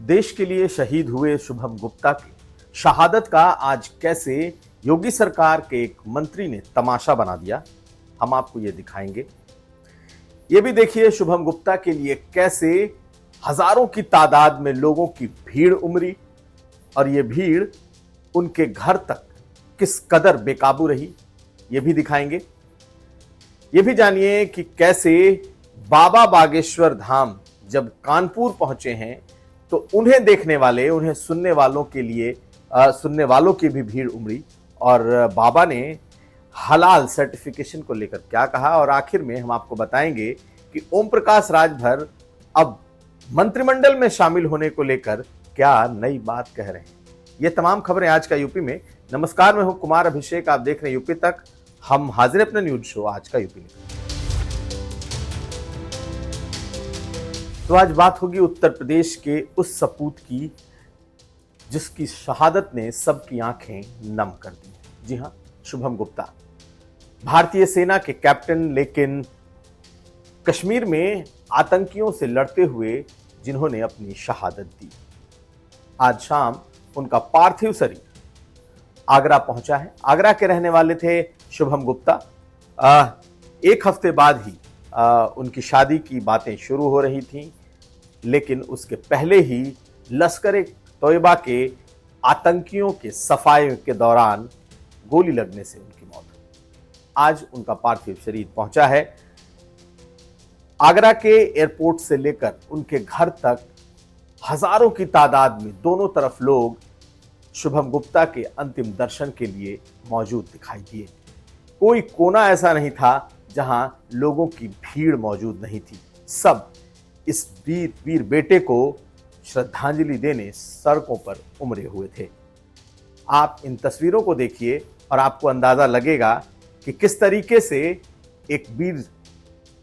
देश के लिए शहीद हुए शुभम गुप्ता की शहादत का आज कैसे योगी सरकार के एक मंत्री ने तमाशा बना दिया, हम आपको ये दिखाएंगे। ये भी देखिए शुभम गुप्ता के लिए कैसे हजारों की तादाद में लोगों की भीड़ उमड़ी और ये भीड़ उनके घर तक किस कदर बेकाबू रही, ये भी दिखाएंगे। ये भी जानिए कि कैसे बाबा बागेश्वर धाम जब कानपुर पहुंचे हैं तो उन्हें देखने वाले, उन्हें सुनने वालों के लिए सुनने वालों की भी भीड़ उमड़ी और बाबा ने हलाल सर्टिफिकेशन को लेकर क्या कहा। और आखिर में हम आपको बताएंगे कि ओम प्रकाश राजभर अब मंत्रिमंडल में शामिल होने को लेकर क्या नई बात कह रहे हैं। ये तमाम खबरें आज का यूपी में। नमस्कार, मैं हूं कुमार अभिषेक, आप देख रहे हैं यूपी तक। हम हाजिर अपने न्यूज शो आज का यूपी में। तो आज बात होगी उत्तर प्रदेश के उस सपूत की जिसकी शहादत ने सबकी आंखें नम कर दी। जी हां, शुभम गुप्ता भारतीय सेना के कैप्टन, लेकिन कश्मीर में आतंकियों से लड़ते हुए जिन्होंने अपनी शहादत दी। आज शाम उनका पार्थिव शरीर आगरा पहुंचा है। आगरा के रहने वाले थे शुभम गुप्ता। एक हफ्ते बाद ही उनकी शादी की बातें शुरू हो रही थीं, लेकिन उसके पहले ही लश्कर ए तोयबा के आतंकियों के सफाए के दौरान गोली लगने से उनकी मौत हुई। आज उनका पार्थिव शरीर पहुंचा है। आगरा के एयरपोर्ट से लेकर उनके घर तक हजारों की तादाद में दोनों तरफ लोग शुभम गुप्ता के अंतिम दर्शन के लिए मौजूद दिखाई दिए। कोई कोना ऐसा नहीं था जहां लोगों की भीड़ मौजूद नहीं थी। सब इस वीर बेटे को श्रद्धांजलि देने सड़कों पर उमड़े हुए थे। आप इन तस्वीरों को देखिए और आपको अंदाजा लगेगा कि किस तरीके से एक वीर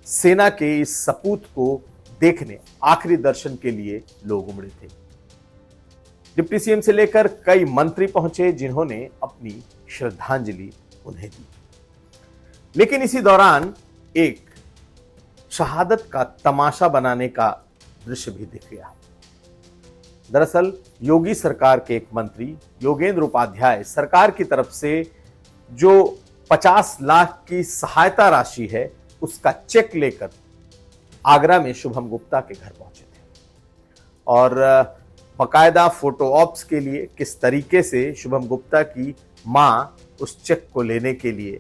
सेना के इस सपूत को देखने, आखिरी दर्शन के लिए लोग उमड़े थे। डिप्टी सीएम से लेकर कई मंत्री पहुंचे जिन्होंने अपनी श्रद्धांजलि उन्हें दी। लेकिन इसी दौरान एक शहादत का तमाशा बनाने का दृश्य भी दिख गया। दरअसल योगी सरकार के एक मंत्री योगेंद्र उपाध्याय सरकार की तरफ से जो 50 लाख की सहायता राशि है उसका चेक लेकर आगरा में शुभम गुप्ता के घर पहुंचे थे और बकायदा फोटो ऑप्स के लिए किस तरीके से शुभम गुप्ता की मां उस चेक को लेने के लिए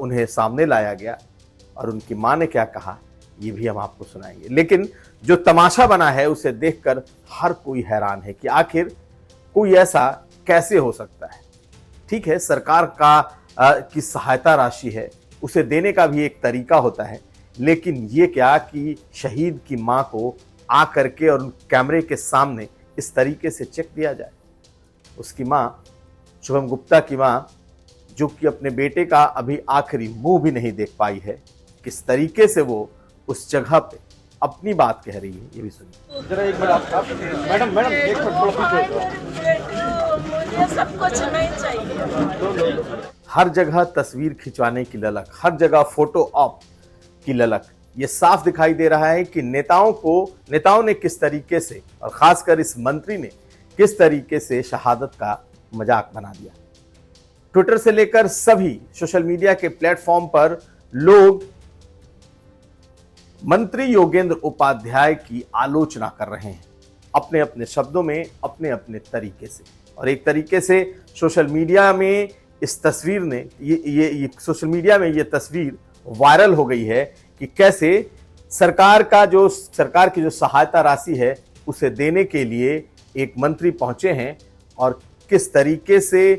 उन्हें सामने लाया गया और उनकी मां ने क्या कहा, ये भी हम आपको सुनाएंगे। लेकिन जो तमाशा बना है उसे देखकर हर कोई हैरान है कि आखिर कोई ऐसा कैसे हो सकता है। ठीक है, सरकार की सहायता राशि है, उसे देने का भी एक तरीका होता है, लेकिन ये क्या कि शहीद की मां को आ करके और कैमरे के सामने इस तरीके से चेक दिया जाए। उसकी मां, शुभम गुप्ता की मां, जो कि अपने बेटे का अभी आखिरी मुंह भी नहीं देख पाई है, किस तरीके से वो उस जगह पे अपनी बात कह रही है, ये भी सुनिए। जरा एक बार आप मैडम एक मिनट थोड़ा पीछे। मुझे सब कुछ नहीं चाहिए। हर जगह तस्वीर खिंचवाने की ललक, हर जगह फोटो ऑप की ललक, ये साफ दिखाई दे रहा है कि नेताओं ने किस तरीके से और खासकर इस मंत्री ने किस तरीके से शहादत का मजाक बना दिया। ट्विटर से लेकर सभी सोशल मीडिया के प्लेटफॉर्म पर लोग मंत्री योगेंद्र उपाध्याय की आलोचना कर रहे हैं अपने अपने शब्दों में, अपने अपने तरीके से। और एक तरीके से सोशल मीडिया में इस तस्वीर ने सोशल मीडिया में ये तस्वीर वायरल हो गई है कि कैसे सरकार की जो सहायता राशि है उसे देने के लिए एक मंत्री पहुंचे हैं और किस तरीके से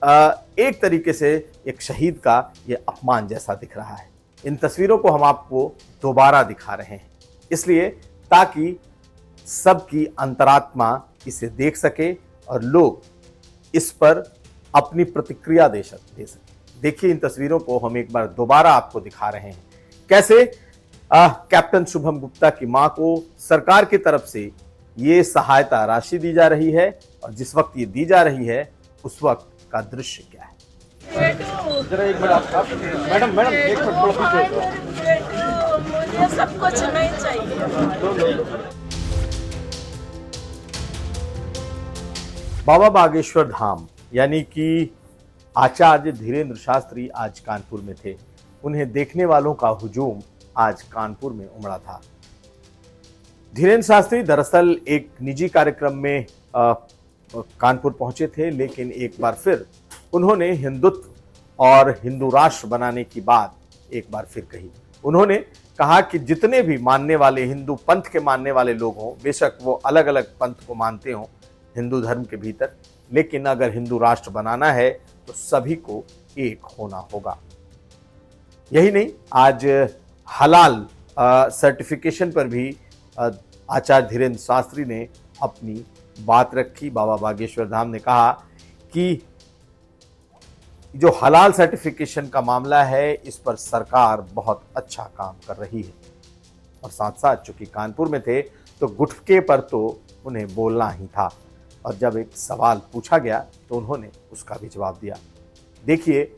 एक तरीके से एक शहीद का ये अपमान जैसा दिख रहा है। इन तस्वीरों को हम आपको दोबारा दिखा रहे हैं इसलिए ताकि सबकी अंतरात्मा इसे देख सके और लोग इस पर अपनी प्रतिक्रिया दे सके। देखिए इन तस्वीरों को हम एक बार दोबारा आपको दिखा रहे हैं कैसे कैप्टन शुभम गुप्ता की मां को सरकार की तरफ से ये सहायता राशि दी जा रही है और जिस वक्त ये दी जा रही है उस वक्त का दृश्य क्या है। जरा एक बार आप मैडम एक मिनट थोड़ा पीछे। मुझे सब कुछ नहीं चाहिए। बाबा बागेश्वर धाम यानी कि आचार्य धीरेन्द्र शास्त्री आज कानपुर में थे। उन्हें देखने वालों का हुजूम आज कानपुर में उमड़ा था। धीरेन्द्र शास्त्री दरअसल एक निजी कार्यक्रम में कानपुर पहुंचे थे, लेकिन एक बार फिर उन्होंने हिंदुत्व और हिंदू राष्ट्र बनाने की बात एक बार फिर कही। उन्होंने कहा कि जितने भी मानने वाले हिंदू पंथ के मानने वाले लोग हों, बेशक वो अलग अलग पंथ को मानते हों हिंदू धर्म के भीतर, लेकिन अगर हिंदू राष्ट्र बनाना है तो सभी को एक होना होगा। यही नहीं, आज हलाल सर्टिफिकेशन पर भी आचार्य धीरेन्द्र शास्त्री ने अपनी बात रखी। बाबा बागेश्वर धाम ने कहा कि जो हलाल सर्टिफिकेशन का मामला है, इस पर सरकार बहुत अच्छा काम कर रही है। और साथ साथ चूंकि कानपुर में थे तो गुटखे पर तो उन्हें बोलना ही था, और जब एक सवाल पूछा गया तो उन्होंने उसका भी जवाब दिया। देखिए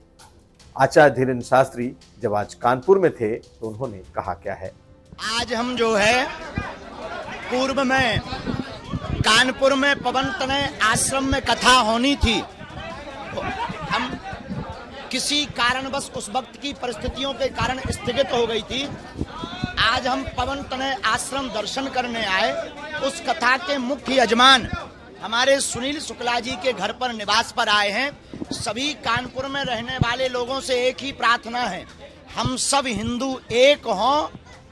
आचार्य धीरेन्द्र शास्त्री जब आज कानपुर में थे तो उन्होंने कहा क्या है। आज हम जो है पूर्व में कानपुर में पवन तनय आश्रम में कथा होनी थी, तो हम किसी कारणवश उस वक्त की परिस्थितियों के कारण स्थगित हो गई थी। आज हम पवन तनय आश्रम दर्शन करने आए। उस कथा के मुख्य यजमान हमारे सुनील शुक्ला जी के घर पर निवास पर आए हैं। सभी कानपुर में रहने वाले लोगों से एक ही प्रार्थना है, हम सब हिंदू एक हों,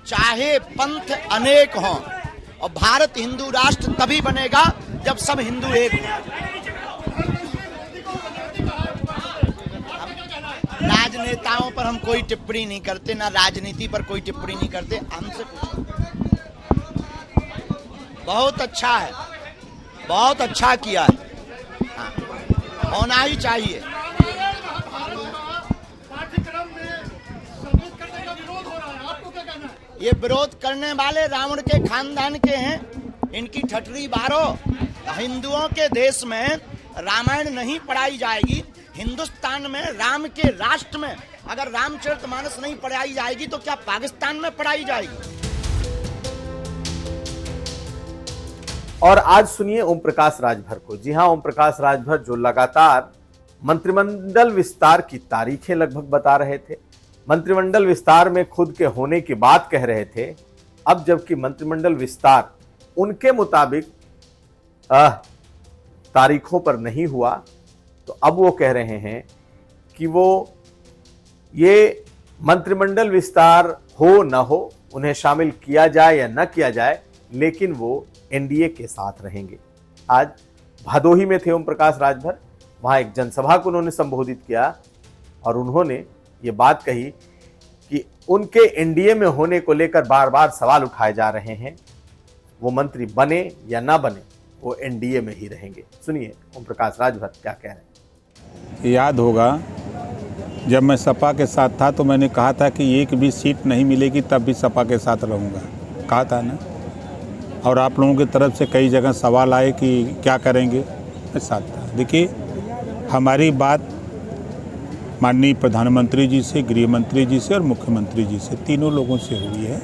चाहे पंथ अनेक हों, और भारत हिंदू राष्ट्र तभी बनेगा जब सब हिंदू एक हों। राजनेताओं पर हम कोई टिप्पणी नहीं करते, ना राजनीति पर कोई टिप्पणी नहीं करते। हमसे पूछो, बहुत अच्छा है, बहुत अच्छा किया है, हाँ, होना ही चाहिए। ये विरोध करने वाले रावण के खानदान के हैं, इनकी ठठरी बारो। हिंदुओं के देश में रामायण नहीं पढ़ाई जाएगी, हिंदुस्तान में राम के राष्ट्र में अगर रामचरितमानस नहीं पढ़ाई जाएगी तो क्या पाकिस्तान में पढ़ाई जाएगी। और आज सुनिए ओम प्रकाश राजभर को। जी हां, ओम प्रकाश राजभर जो लगातार मंत्रिमंडल विस्तार की तारीखें लगभग बता रहे थे, मंत्रिमंडल विस्तार में खुद के होने की बात कह रहे थे, अब जबकि मंत्रिमंडल विस्तार उनके मुताबिक तारीखों पर नहीं हुआ, तो अब वो कह रहे हैं कि वो ये मंत्रिमंडल विस्तार हो न हो, उन्हें शामिल किया जाए या न किया जाए, लेकिन वो एनडीए के साथ रहेंगे। आज भदोही में थे ओम प्रकाश राजभर, वहां एक जनसभा को उन्होंने संबोधित किया और उन्होंने ये बात कही कि उनके एनडीए में होने को लेकर बार बार सवाल उठाए जा रहे हैं, वो मंत्री बने या ना बने वो एनडीए में ही रहेंगे। सुनिए ओम प्रकाश राजभर क्या कह रहे हैं। याद होगा जब मैं सपा के साथ था तो मैंने कहा था कि एक भी सीट नहीं मिलेगी तब भी सपा के साथ रहूँगा, कहा था ना। और आप लोगों की तरफ से कई जगह सवाल आए कि क्या करेंगे, मैं साथ था। देखिए हमारी बात माननीय प्रधानमंत्री जी से, गृह मंत्री जी से और मुख्यमंत्री जी से, तीनों लोगों से हुई है।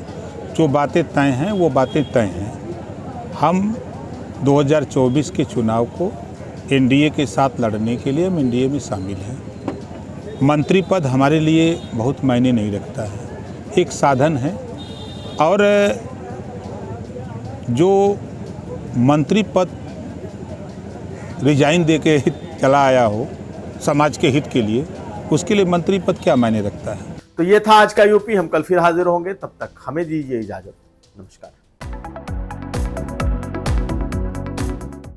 जो बातें तय हैं वो बातें तय हैं। हम 2024 के चुनाव को एनडीए के साथ लड़ने के लिए हम एनडीए में शामिल हैं। मंत्री पद हमारे लिए बहुत मायने नहीं रखता है, एक साधन है। और जो मंत्री पद रिजाइन दे के चला आया हो समाज के हित के लिए, उसके लिए मंत्री पद क्या मायने रखता है। तो ये था आज का यूपी। हम कल फिर हाजिर होंगे, तब तक हमें दीजिए इजाजत। नमस्कार।